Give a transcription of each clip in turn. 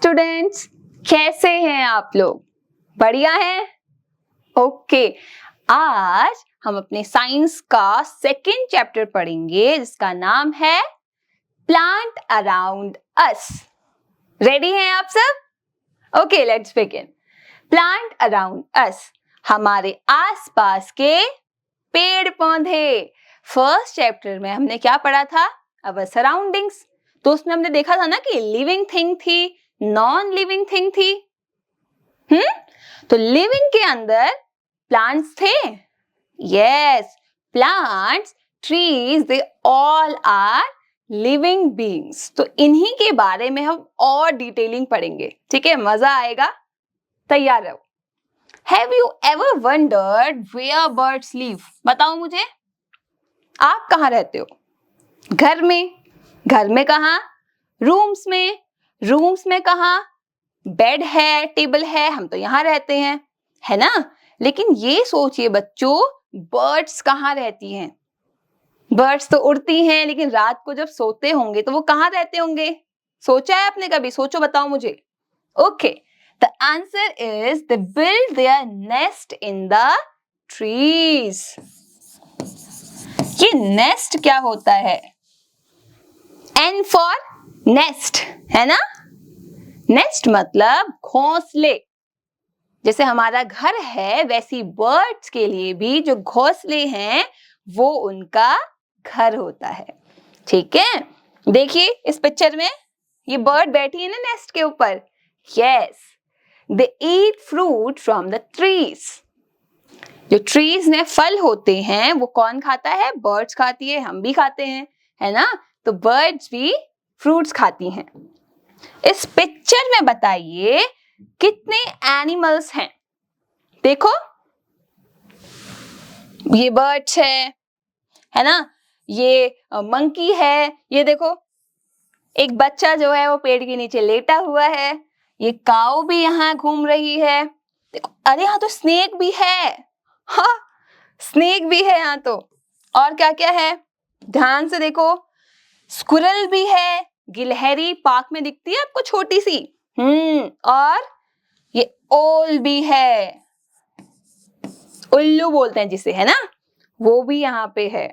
Students, कैसे हैं आप लोग? बढ़िया हैं? ओके, आज हम अपने साइंस का सेकंड चैप्टर पढ़ेंगे जिसका नाम है प्लांट अराउंड अस। रेडी हैं आप सब? Okay, let's begin. Plant around us, हमारे आसपास के पेड़ पौधे। फर्स्ट चैप्टर में हमने क्या पढ़ा था? Our surroundings. तो उसमें हमने देखा था ना कि लिविंग थिंग थी, नॉन लिविंग थिंग थी। तो लिविंग के अंदर प्लांट्स थे। Yes, plants, trees, they all are living beings. तो इन्हीं के बारे में हम और डिटेलिंग पढ़ेंगे, ठीक है? मजा आएगा, तैयार रहो। Have you ever wondered where birds live? बताओ मुझे, आप कहाँ रहते हो? घर में? घर में कहाँ? रूम्स में? रूम्स में कहाँ? बेड है, टेबल है, हम तो यहाँ रहते हैं, है ना? लेकिन ये सोचिए बच्चों, बर्ड्स कहाँ रहती हैं? बर्ड्स तो उड़ती हैं, लेकिन रात को जब सोते होंगे तो वो कहाँ रहते होंगे? सोचा है आपने कभी? सोचो, बताओ मुझे। Okay, the answer is they build their nest in the trees. ये नेस्ट क्या होता है? N for nest, है ना? नेस्ट मतलब घोंसले। जैसे हमारा घर है, वैसी बर्ड्स के लिए भी जो घोंसले हैं वो उनका घर होता है, ठीक है? देखिए इस पिक्चर में ये बर्ड बैठी है ना नेस्ट के ऊपर। Yes, they eat fruit from the trees. जो ट्रीज में फल होते हैं वो कौन खाता है? बर्ड्स खाती है, हम भी खाते हैं, है ना? तो बर्ड्स भी फ्रूट्स खाती हैं। इस पिक्चर में बताइए कितने एनिमल्स हैं? देखो, ये बर्ड्स है ना? ये मंकी है, ये देखो एक बच्चा जो है वो पेड़ के नीचे लेटा हुआ है, ये काऊ भी यहाँ घूम रही है। देखो, अरे यहाँ तो स्नेक भी है। हाँ, स्नेक भी है यहाँ तो। और क्या क्या है? ध्यान से देखो, स्क्विरल भी है, गिलहरी पार्क में दिखती है आपको, छोटी सी। और ये ओल भी है, उल्लू बोलते हैं जिसे, है ना? वो भी यहाँ पे है।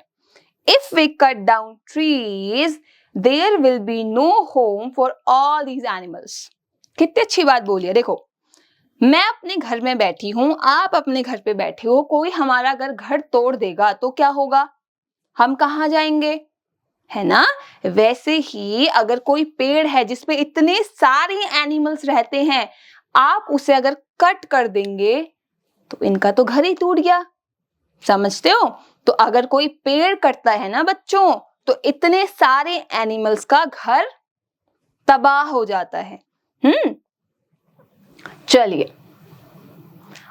If we cut down trees, there will be no home for all these animals. कितनी अच्छी बात बोली है। देखो, मैं अपने घर में बैठी हूँ, आप अपने घर पे बैठे हो, कोई हमारा अगर घर तोड़ देगा तो क्या होगा? हम कहाँ जाएंगे, है ना? वैसे ही अगर कोई पेड़ है जिसपे इतने सारे एनिमल्स रहते हैं, आप उसे अगर कट कर देंगे तो इनका तो घर ही टूट गया। समझते हो? तो अगर कोई पेड़ कटता है ना बच्चों, तो इतने सारे एनिमल्स का घर तबाह हो जाता है। चलिए,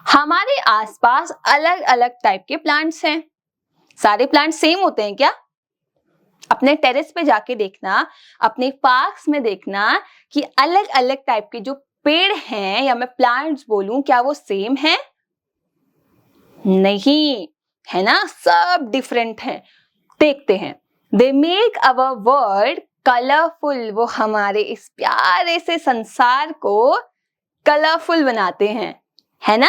हमारे आसपास अलग अलग टाइप के प्लांट्स हैं। सारे प्लांट्स सेम होते हैं क्या? अपने टेरेस पे जाके देखना, अपने पार्क्स में देखना कि अलग अलग टाइप के जो पेड़ हैं, या मैं प्लांट्स बोलूं, क्या वो सेम हैं? नहीं, है ना? सब डिफरेंट हैं। देखते हैं। They make our world colourful. वो हमारे इस प्यारे से संसार को कलरफुल बनाते हैं, है ना?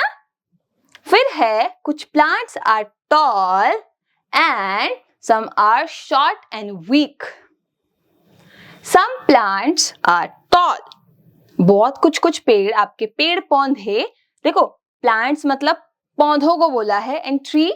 फिर है कुछ plants are tall and some are short and weak. Some plants are tall. बहुत कुछ कुछ पेड़, आपके पेड़ पौधे, देखो प्लांट्स मतलब पौधों को बोला है, एंड ट्री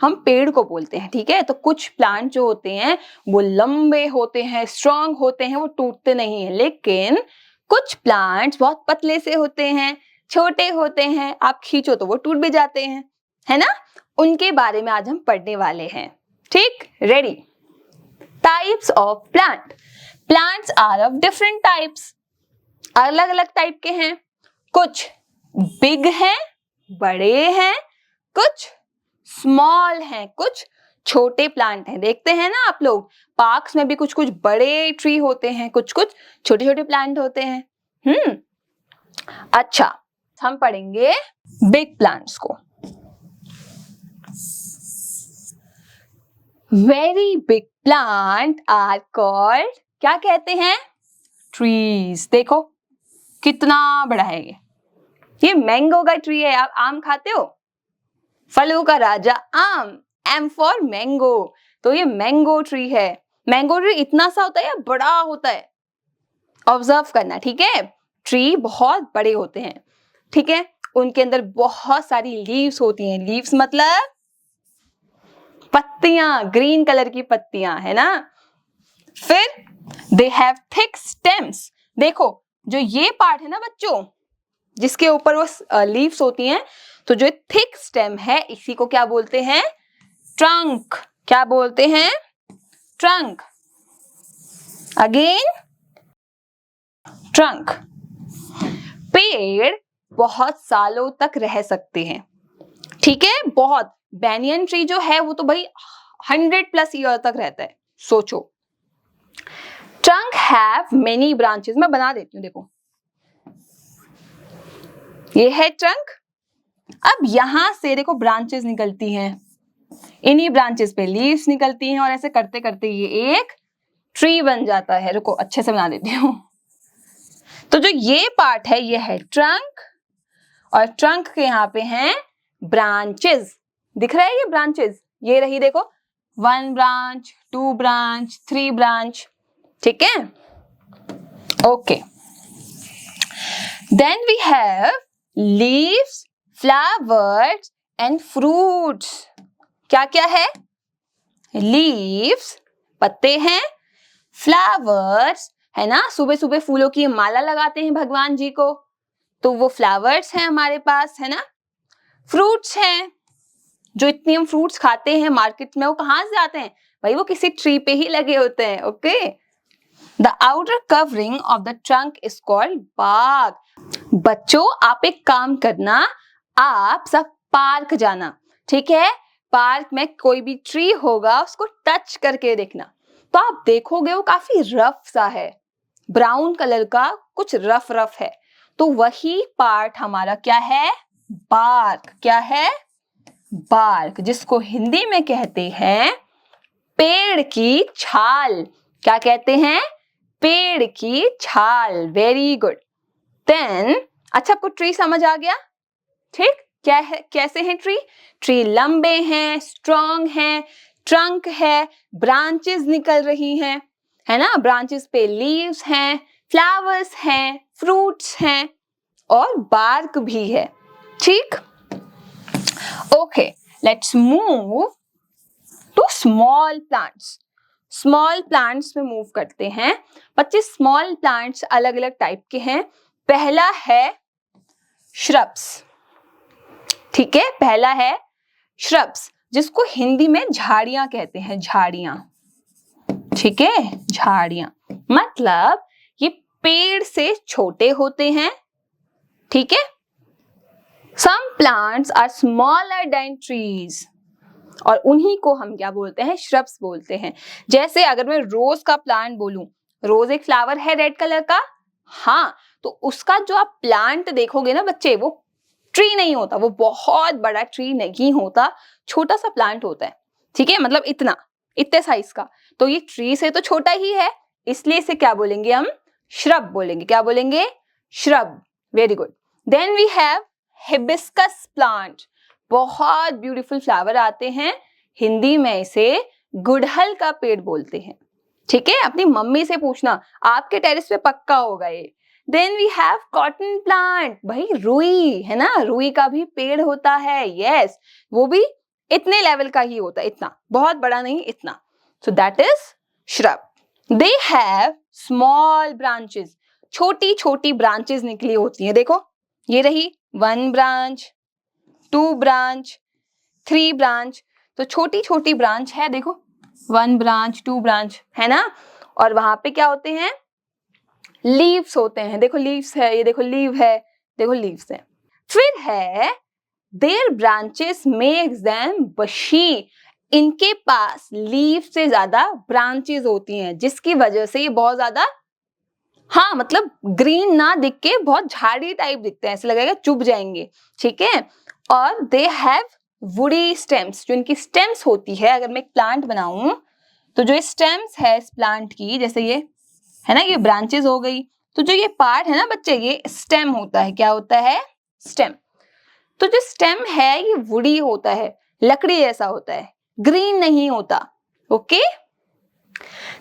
हम पेड़ को बोलते हैं, ठीक है? तो कुछ प्लांट जो होते हैं वो लंबे होते हैं, स्ट्रांग होते हैं, वो टूटते नहीं है। लेकिन कुछ प्लांट्स बहुत पतले से होते हैं, छोटे होते हैं, आप खींचो तो वो टूट भी जाते हैं, है ना? उनके बारे में आज हम पढ़ने वाले हैं, ठीक? Ready? Types of plant. Plants are of different types. अलग अलग टाइप के हैं। कुछ बिग हैं, बड़े हैं, कुछ स्मॉल हैं, कुछ छोटे प्लांट हैं। देखते हैं ना आप लोग, पार्क्स में भी कुछ कुछ बड़े ट्री होते हैं, कुछ कुछ छोटे छोटे प्लांट होते हैं। अच्छा, हम पढ़ेंगे बिग प्लांट्स को। Very big plant are called, क्या कहते हैं? ट्रीज। देखो, कितना बड़ा है ये मैंगो का ट्री है। आप आम खाते हो? फलों का राजा आम, एम फॉर मैंगो। तो ये मैंगो ट्री है। मैंगो ट्री इतना सा होता है या बड़ा होता है? ऑब्जर्व करना, ठीक है। ट्री बहुत बड़े होते हैं, ठीक है। उनके अंदर बहुत सारी लीव्स होती हैं। लीव्स मतलब पत्तियां, ग्रीन कलर की पत्तियां, है ना। फिर दे हैव थिक स्टेम्स। देखो जो ये पार्ट है ना बच्चों, जिसके ऊपर वो लीव्स होती हैं, तो जो थिक स्टेम है इसी को क्या बोलते हैं? ट्रंक। क्या बोलते हैं? ट्रंक। Again trunk. पेड़ बहुत सालों तक रह सकते हैं, ठीक है। बहुत, बैनियन ट्री जो है वो तो भाई 100+ ईयर तक रहता है, सोचो। Trunk have many branches. मैं बना देती हूँ, देखो ये है ट्रंक। अब यहां से देखो ब्रांचेस निकलती हैं, इन्हीं ब्रांचेस पे लीव्स निकलती हैं और ऐसे करते करते ये एक ट्री बन जाता है। रुको अच्छे से बना देती हूँ। तो जो ये पार्ट है ये है ट्रंक, और ट्रंक के यहाँ पे हैं ब्रांचेस। दिख रहा है ये ब्रांचेस? ये रही देखो, 1 ब्रांच, 2 ब्रांच, 3 ब्रांच, ठीक है। Okay, then we have leaves, flowers and fruits. क्या क्या है? लीव्स पत्ते हैं, फ्लावर्स है ना, सुबह सुबह फूलों की माला लगाते हैं भगवान जी को, तो वो फ्लावर्स हैं हमारे पास, है ना। फ्रूट्स हैं, जो इतने हम फ्रूट्स खाते हैं मार्केट में, वो कहाँ से आते हैं भाई? वो किसी ट्री पे ही लगे होते हैं। Okay, the outer covering of the trunk is called bark. बच्चों आप एक काम करना, आप सब पार्क जाना, ठीक है। पार्क में कोई भी ट्री होगा उसको टच करके देखना, तो आप देखोगे वो काफी रफ सा है, ब्राउन कलर का, कुछ रफ रफ है। तो वही पार्ट हमारा क्या है? बार्क। क्या है? बार्क, जिसको हिंदी में कहते हैं पेड़ की छाल। क्या कहते हैं? पेड़ की छाल। Very good. देन अच्छा, आपको ट्री समझ आ गया? ठीक, क्या है, कैसे हैं ट्री? ट्री लंबे हैं, स्ट्रॉन्ग हैं, ट्रंक है, ब्रांचेस निकल रही हैं, है ना। ब्रांचेस पे लीव्स हैं, फ्लावर्स हैं, फ्रूट्स हैं और बार्क भी है, ठीक। Okay, let's move to small plants. Small plants में मूव करते हैं बच्चे। स्मॉल प्लांट्स अलग अलग टाइप के हैं। पहला है श्रब्स, ठीक है। पहला है श्रब्स, जिसको हिंदी में झाड़ियां कहते हैं। झाड़ियां, ठीक है। झाड़ियां मतलब ये पेड़ से छोटे होते हैं, ठीक है। Some plants are smaller than trees, और उन्हीं को हम क्या बोलते हैं? श्रब्स बोलते हैं। जैसे अगर मैं रोज का प्लांट बोलूं, रोज एक फ्लावर है रेड कलर का, हाँ, तो उसका जो आप प्लांट देखोगे ना बच्चे, वो ट्री नहीं होता, वो बहुत बड़ा ट्री नहीं होता, छोटा सा प्लांट होता है, ठीक है। मतलब इतना, इतने साइज का। तो ये ट्री से तो छोटा ही है, इसलिए इसे क्या बोलेंगे हम? श्रब बोलेंगे। क्या बोलेंगे? Shrub. Very good. Then we have hibiscus plant. बहुत ब्यूटीफुल फ्लावर आते हैं, हिंदी में इसे गुड़हल का पेड़ बोलते हैं, ठीक है। अपनी मम्मी से पूछना, आपके टेरेस पे पक्का होगा ये। Then we have cotton plant. भाई रुई है ना, रुई का भी पेड़ होता है, यस। वो भी इतने लेवल का ही होता है, इतना, बहुत बड़ा नहीं, इतना। So that is shrub. They have small branches. छोटी छोटी ब्रांचेस निकली होती हैं। देखो ये रही 1 ब्रांच, 2 ब्रांच, 3 ब्रांच। तो छोटी छोटी ब्रांच है, देखो 1 ब्रांच, 2 ब्रांच, है ना। और वहां पे क्या होते हैं? लीव्स होते हैं। देखो लीव्स है, ये देखो लीव है, देखो लीव्स है। फिर है देयर ब्रांचेस मेक्स देम बशी। इनके पास लीव से ज्यादा ब्रांचेस होती हैं, जिसकी वजह से ये बहुत ज्यादा, हाँ मतलब ग्रीन ना दिख के बहुत झाड़ी टाइप दिखते हैं, ऐसे लगेगा चुभ जाएंगे, ठीक है। और दे हैव वुडी स्टेम्स। जो इनकी स्टेम्स होती है, अगर मैं एक प्लांट बनाऊं तो जो स्टेम्स है इस प्लांट की, जैसे ये है ना, ये ब्रांचेस हो गई, तो जो ये पार्ट है ना बच्चे, ये स्टेम होता है। क्या होता है? स्टेम। तो जो स्टेम है ये वुडी होता है, लकड़ी जैसा होता है, ग्रीन नहीं होता। Okay,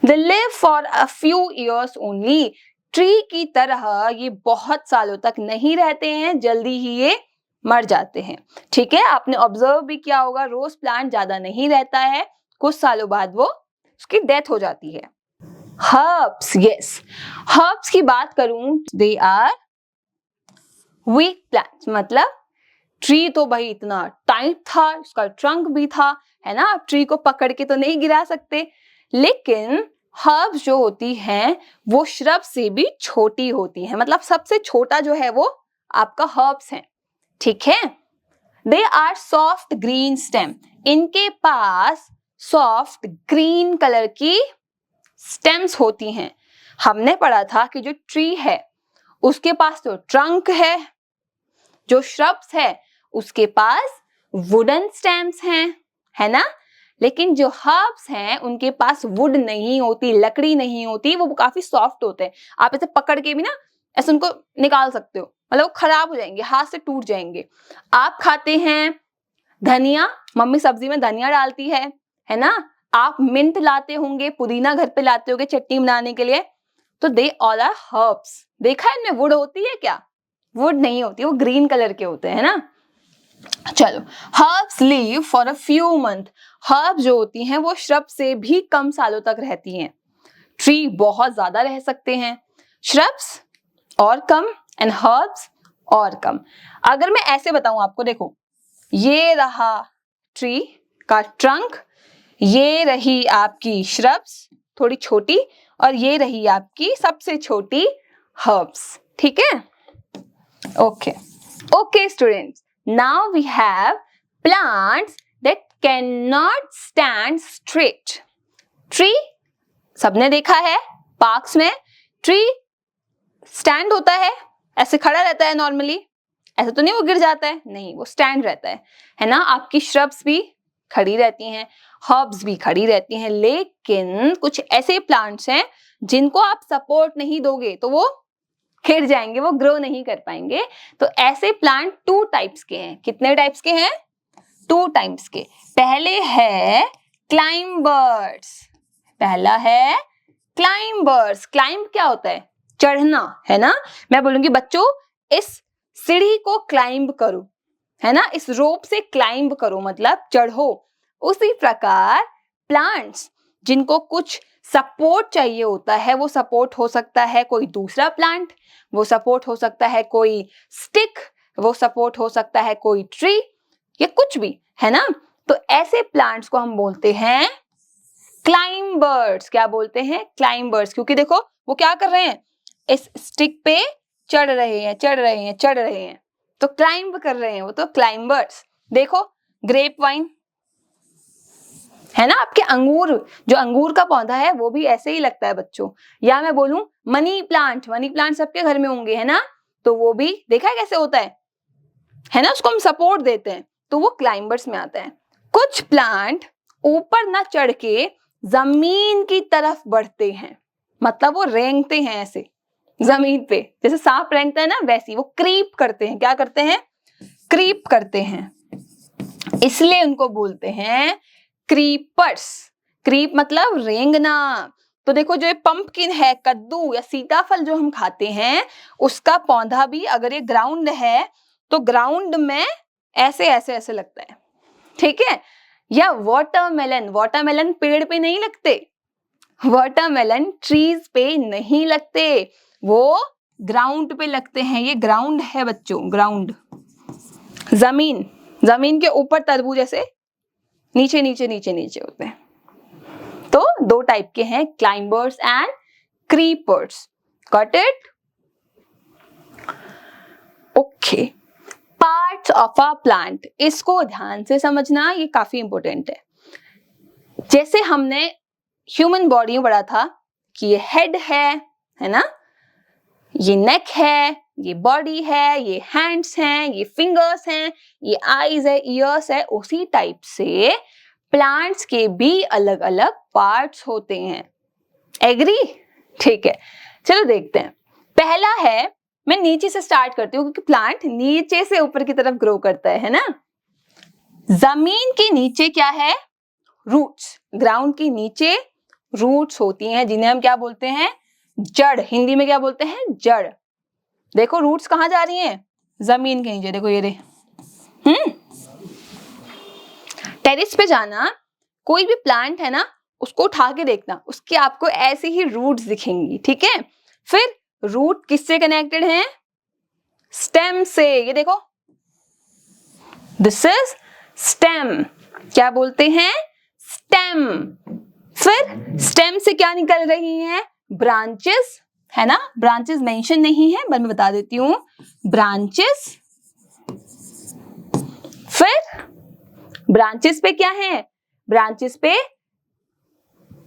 they live for a few years only. Tree की तरह ये बहुत सालों तक नहीं रहते हैं, जल्दी ही ये मर जाते हैं। ठीक है, आपने ऑब्जर्व भी किया होगा, रोज प्लांट ज्यादा नहीं रहता है, कुछ सालों बाद वो उसकी डेथ हो जाती है। हर्ब्स, यस, हर्ब्स की बात करूं, दे आर वीक प्लांट्स। मतलब ट्री तो भाई इतना टाइट था, उसका ट्रंक भी था, है ना, आप ट्री को पकड़ के तो नहीं गिरा सकते। लेकिन हर्ब्स जो होती हैं वो श्रब से भी छोटी होती हैं, मतलब सबसे छोटा जो है वो आपका हर्ब्स है। ठीक है, they are soft green stem. इनके पास सॉफ्ट ग्रीन कलर की स्टेम्स होती हैं। हमने पढ़ा था कि जो ट्री है उसके पास तो ट्रंक है, जो श्रब्स है उसके पास वुडन स्टेम्स हैं, है ना। लेकिन जो हर्ब्स हैं उनके पास वुड नहीं होती, लकड़ी नहीं होती, वो काफी सॉफ्ट होते हैं। आप ऐसे पकड़ के भी ना ऐसे उनको निकाल सकते हो, मतलब वो खराब हो जाएंगे, हाथ से टूट जाएंगे। आप खाते हैं धनिया, मम्मी सब्जी में धनिया डालती है ना। आप मिंट लाते होंगे, पुदीना घर पे लाते होंगे चटनी बनाने के लिए, तो दे ऑल आर हर्ब्स। देखा है इनमें वुड होती है क्या? वुड नहीं होती, वो ग्रीन कलर के होते हैं ना। चलो, herbs leave for a few month. Herb जो होती हैं वो श्रब से भी कम सालों तक रहती हैं। ट्री बहुत ज्यादा रह सकते हैं, श्रब्स और कम एंड हर्ब्स और कम। अगर मैं ऐसे बताऊं आपको, देखो ये रहा ट्री का ट्रंक, ये रही आपकी श्रब्स थोड़ी छोटी, और ये रही आपकी सबसे छोटी हर्ब्स। ठीक है, okay okay students, now we have plants that cannot stand straight. Tree सबने देखा है, पार्क्स में ट्री स्टैंड होता है, ऐसे खड़ा रहता है नॉर्मली, ऐसा तो नहीं वो गिर जाता है, नहीं, वो स्टैंड रहता है ना। आपकी श्रब्स भी खड़ी रहती हैं, हर्ब्स भी खड़ी रहती हैं। लेकिन कुछ ऐसे प्लांट्स हैं जिनको आप सपोर्ट नहीं दोगे तो वो गिर जाएंगे, वो ग्रो नहीं कर पाएंगे। तो ऐसे प्लांट टू टाइप्स के हैं। कितने टाइप्स के हैं? टू टाइप्स के। पहले है क्लाइंबर्स, पहला है क्लाइंबर्स। क्लाइंब क्या होता है? चढ़ना, है ना। मैं बोलूंगी बच्चों इस सीढ़ी को क्लाइंब करो, है ना, इस रोप से क्लाइंब करो, मतलब चढ़ो। उसी प्रकार प्लांट्स जिनको कुछ सपोर्ट चाहिए होता है, वो सपोर्ट हो सकता है कोई दूसरा प्लांट, वो सपोर्ट हो सकता है कोई स्टिक, वो सपोर्ट हो सकता है कोई ट्री, या कुछ भी, है ना। तो ऐसे प्लांट्स को हम बोलते हैं क्लाइंबर्स। क्या बोलते हैं? क्लाइंबर्स। क्योंकि देखो वो क्या कर रहे हैं, इस स्टिक पे चढ़ रहे हैं, चढ़ रहे हैं, चढ़ रहे हैं, तो क्लाइंब कर रहे हैं, वो तो क्लाइंबर्स। देखो ग्रेप वाइन, है ना, आपके अंगूर, जो अंगूर का पौधा है वो भी ऐसे ही लगता है बच्चों। या मैं बोलूं मनी प्लांट, मनी प्लांट सबके घर में होंगे, है ना, तो वो भी देखा है कैसे होता है ना, उसको हम सपोर्ट देते हैं, तो वो क्लाइंबर्स में आता है। कुछ प्लांट ऊपर ना चढ़ के जमीन की तरफ बढ़ते हैं, मतलब वो रेंगते हैं ऐसे जमीन पे, जैसे सांप रेंगता है ना, वैसी वो क्रीप करते हैं। क्या करते हैं? क्रीप करते हैं, इसलिए उनको बोलते हैं क्रीपर्स। क्रीप मतलब रेंगना। तो देखो जो ये पंपकिन है, कद्दू या सीताफल जो हम खाते हैं, उसका पौधा भी अगर ये ग्राउंड है तो ग्राउंड में ऐसे ऐसे ऐसे लगता है, ठीक है। या वाटरमेलन, वाटरमेलन पेड़ पे नहीं लगते, वाटरमेलन ट्रीज पे नहीं लगते, वो ग्राउंड पे लगते हैं। ये ग्राउंड है बच्चों, ग्राउंड, जमीन, जमीन के ऊपर तरबूज ऐसे नीचे नीचे नीचे नीचे होते हैं। तो दो टाइप के हैं, climbers and creepers. Got it? Okay, parts of a plant, इसको ध्यान से समझना, ये काफी इंपॉर्टेंट है। जैसे हमने ह्यूमन बॉडी में पढ़ा था कि ये हेड है ना, ये नेक है, ये बॉडी है, ये हैंड्स हैं, ये फिंगर्स हैं, ये आईज है, ईयर्स है, उसी टाइप से प्लांट्स के भी अलग अलग पार्ट्स होते हैं। एग्री? ठीक है, चलो देखते हैं। पहला है, मैं नीचे से स्टार्ट करती हूँ क्योंकि प्लांट नीचे से ऊपर की तरफ ग्रो करता है ना। जमीन के नीचे क्या है? रूट्स। ग्राउंड के नीचे रूट्स होती हैं जिन्हें हम क्या बोलते हैं? जड़। हिंदी में क्या बोलते हैं? जड़। देखो रूट्स कहाँ जा रही हैं? जमीन के नीचे। देखो ये रे। टेरेस पे जाना, कोई भी प्लांट है ना उसको उठा के देखना, उसके आपको ऐसे ही रूट्स दिखेंगी, ठीक है। फिर रूट किससे कनेक्टेड है? स्टेम से। ये देखो, दिस इज स्टेम। क्या बोलते हैं? स्टेम। फिर स्टेम से क्या निकल रही है? ब्रांचेस, है ना। ब्रांचेस मेंशन नहीं है पर मैं बता देती हूं, ब्रांचेस। फिर ब्रांचेस पे क्या है? ब्रांचेस पे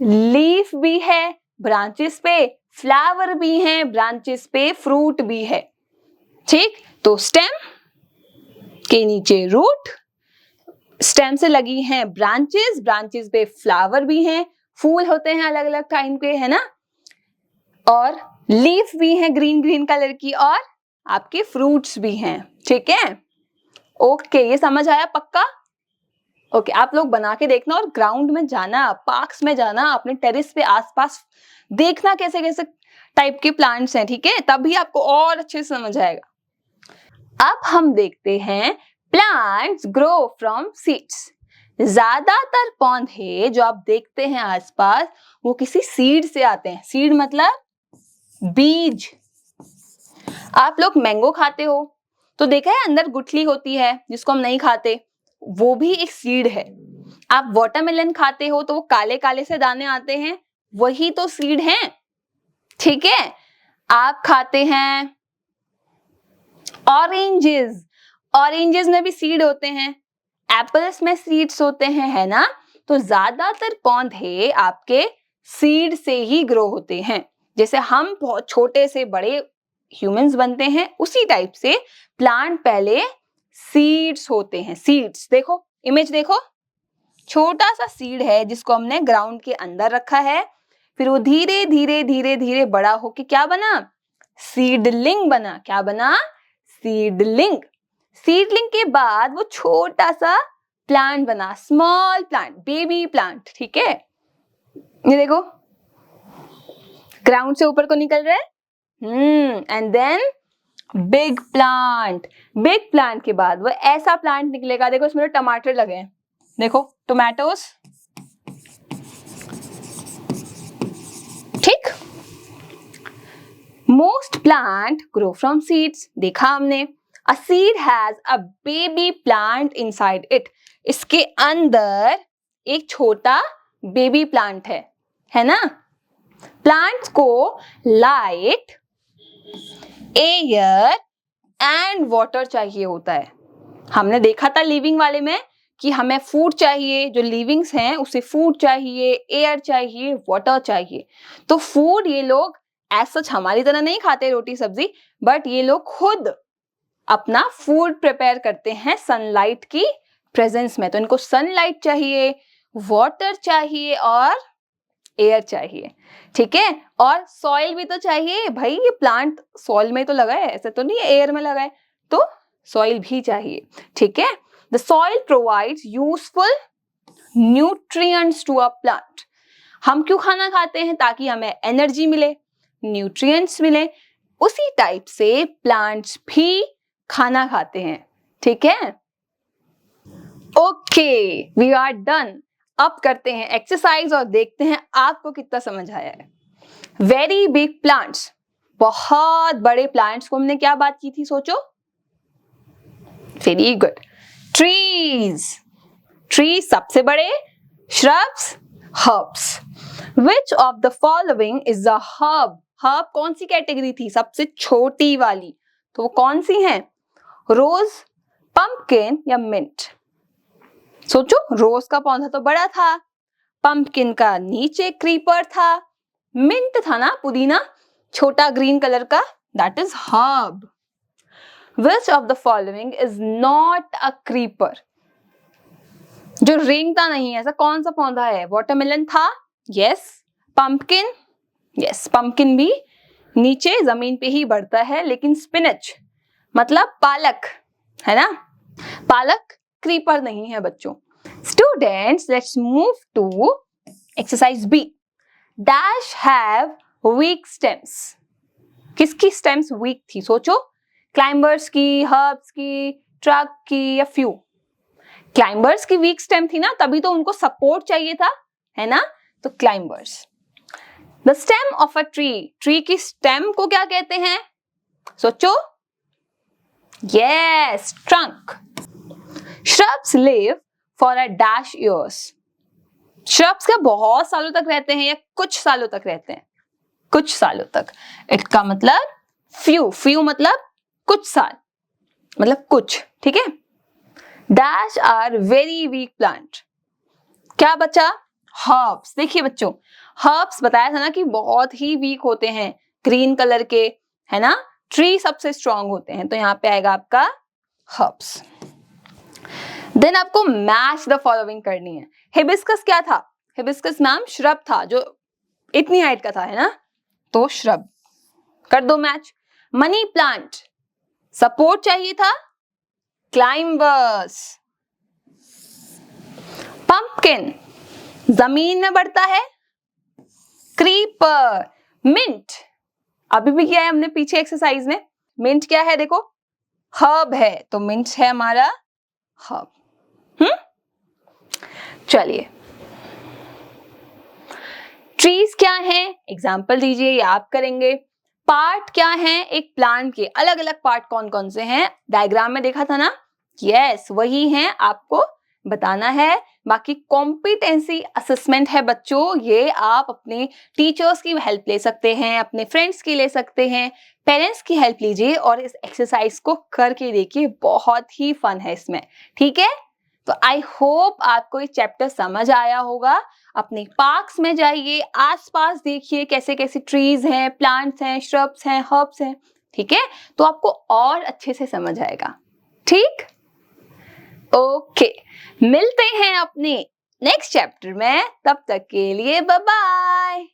लीफ भी है, ब्रांचेस पे फ्लावर भी है, ब्रांचेस पे फ्रूट भी है, ठीक। तो स्टेम के नीचे रूट, स्टेम से लगी हैं ब्रांचेस, ब्रांचेस पे फ्लावर भी हैं, फूल होते हैं अलग अलग टाइम पे, है ना। और लीफ भी है ग्रीन ग्रीन कलर की, और आपके फ्रूट्स भी हैं, ठीक है। ओके, ये समझ आया पक्का? ओके, आप लोग बना के देखना और ग्राउंड में जाना, पार्क्स में जाना, अपने टेरेस पे आसपास देखना कैसे कैसे टाइप के प्लांट्स हैं, ठीक है, तभी आपको और अच्छे से समझ आएगा। अब हम देखते हैं प्लांट्स ग्रो फ्रॉम सीड्स। ज्यादातर पौधे जो आप देखते हैं आसपास वो किसी सीड से आते हैं। सीड मतलब बीज। आप लोग मैंगो खाते हो तो देखा है अंदर गुठली होती है जिसको हम नहीं खाते, वो भी एक सीड है। आप वाटरमेलन खाते हो तो वो काले काले से दाने आते हैं, वही तो सीड हैं, ठीक है। आप खाते हैं ऑरेंजेस, ऑरेंजेस में भी सीड होते हैं, एप्पल्स में सीड्स होते हैं, है ना। तो ज्यादातर पौधे आपके सीड से ही ग्रो होते हैं। जैसे हम बहुत छोटे से बड़े ह्यूमंस बनते हैं, उसी टाइप से प्लांट पहले सीड्स होते हैं। सीड्स देखो, इमेज देखो, छोटा सा सीड है जिसको हमने ग्राउंड के अंदर रखा है, फिर वो धीरे धीरे धीरे धीरे बड़ा होके क्या बना? सीडलिंग बना। क्या बना? सीडलिंग। सीडलिंग के बाद वो छोटा सा प्लांट बना, स्मॉल प्लांट, बेबी प्लांट, ठीक है। ये देखो ग्राउंड से ऊपर को निकल रहा है, and then big plant. Big plant के बाद वो ऐसा प्लांट निकलेगा, देखो इसमें टमाटर लगे हैं, देखो टोमेटोस, ठीक। Most plant grow from seeds, देखा हमने। A seed has a baby plant inside it. इसके अंदर एक छोटा बेबी प्लांट है ना। प्लांट्स को लाइट, एयर एंड वाटर चाहिए होता है। हमने देखा था लिविंग वाले में कि हमें फूड चाहिए, जो लिविंग्स हैं उसे फूड चाहिए, एयर चाहिए, वाटर चाहिए। तो फूड ये लोग एज सच हमारी तरह नहीं खाते रोटी सब्जी, बट ये लोग खुद अपना फूड प्रिपेयर करते हैं सनलाइट की प्रेजेंस में। तो इनको सनलाइट चाहिए, वाटर चाहिए और एयर चाहिए, ठीक है। और सॉइल भी तो चाहिए भाई, ये प्लांट सॉइल में तो लगा है, ऐसा तो नहीं है एयर में लगा है, तो सॉइल भी चाहिए, ठीक है। The soil provides useful nutrients to a plant. हम क्यों खाना खाते हैं? ताकि हमें एनर्जी मिले, न्यूट्रिएंट्स मिले। उसी टाइप से प्लांट्स भी खाना खाते हैं, ठीक है। Okay, we are done. अब करते हैं एक्सरसाइज और देखते हैं आपको कितना समझ आया है। वेरी बिग प्लांट्स, बहुत बड़े प्लांट्स को हमने क्या बात की थी, सोचो। Very good. ट्रीज, ट्री सबसे बड़े, shrubs, herbs. Which of the following is a herb? Herb कौन सी कैटेगरी थी? सबसे छोटी वाली। तो वो कौन सी है? रोज, पंपकिन या मिंट? सोचो, रोज का पौधा तो बड़ा था, पंपकिन का नीचे क्रीपर था, मिंट था ना पुदीना, छोटा ग्रीन कलर का, that is herb. Which of the following is not a creeper? जो रेंगता नहीं है, ऐसा कौन सा पौधा है? वाटरमेलन था, यस। पंपकिन, यस, पंपकिन भी नीचे जमीन पे ही बढ़ता है, लेकिन स्पिनच मतलब पालक, है ना, पालक क्रीपर नहीं है बच्चों। Students, let's move to exercise B. Dash have weak stems. किसकी स्टेम्स वीक थी सोचो, क्लाइंबर्स की, हर्ब्स की, ट्रक की या फ्यू? क्लाइंबर्स की वीक स्टेम थी ना, तभी तो उनको सपोर्ट चाहिए था, है ना, तो climbers. The stem of a tree, tree की स्टेम को क्या कहते हैं सोचो? Yes, trunk. Shrubs live for a dash years. Shrubs क्या बहुत सालों तक रहते हैं या कुछ सालों तक रहते हैं? कुछ सालों तक। इसका मतलब फ्यू, फ्यू मतलब कुछ साल, मतलब कुछ, ठीक है। Dash are very weak plant. क्या बचा? हर्ब्स। देखिए बच्चों, हर्ब्स बताया था ना कि बहुत ही वीक होते हैं, ग्रीन कलर के, है ना। ट्री सबसे स्ट्रॉन्ग होते हैं, तो यहां पे आएगा आपका हर्ब्स। देन आपको मैच द फॉलोइंग करनी है। हिबिस्कस क्या था? हिबिस्कस मैम श्रब था, जो इतनी हाइट का था, है ना, तो श्रब। कर दो मैच। मनी प्लांट, सपोर्ट चाहिए था, क्लाइंबर्स। पंपकिन, जमीन में बढ़ता है, क्रीपर। मिंट, अभी भी किया है हमने पीछे एक्सरसाइज में। मिंट क्या है देखो, हर्ब है, तो मिंट है हमारा हर्ब। चलिए, ट्रीज क्या है, एग्जाम्पल दीजिए, ये आप करेंगे। पार्ट क्या है एक प्लांट के, अलग अलग पार्ट कौन कौन से हैं, डायग्राम में देखा था ना, यस वही हैं, आपको बताना है। बाकी कॉम्पिटेंसी असेसमेंट है बच्चों, ये आप अपने टीचर्स की हेल्प ले सकते हैं, अपने फ्रेंड्स की ले सकते हैं, पेरेंट्स की हेल्प लीजिए और इस एक्सरसाइज को करके देखिए, बहुत ही फन है इसमें, ठीक है। तो आई होप आपको ये चैप्टर समझ आया होगा। अपने पार्क्स में जाइए, आसपास देखिए कैसे कैसे ट्रीज हैं, प्लांट्स हैं, श्रब्स हैं, हर्ब्स हैं, ठीक है, तो आपको और अच्छे से समझ आएगा, ठीक। ओके, मिलते हैं अपने नेक्स्ट चैप्टर में, तब तक के लिए बाय बाय।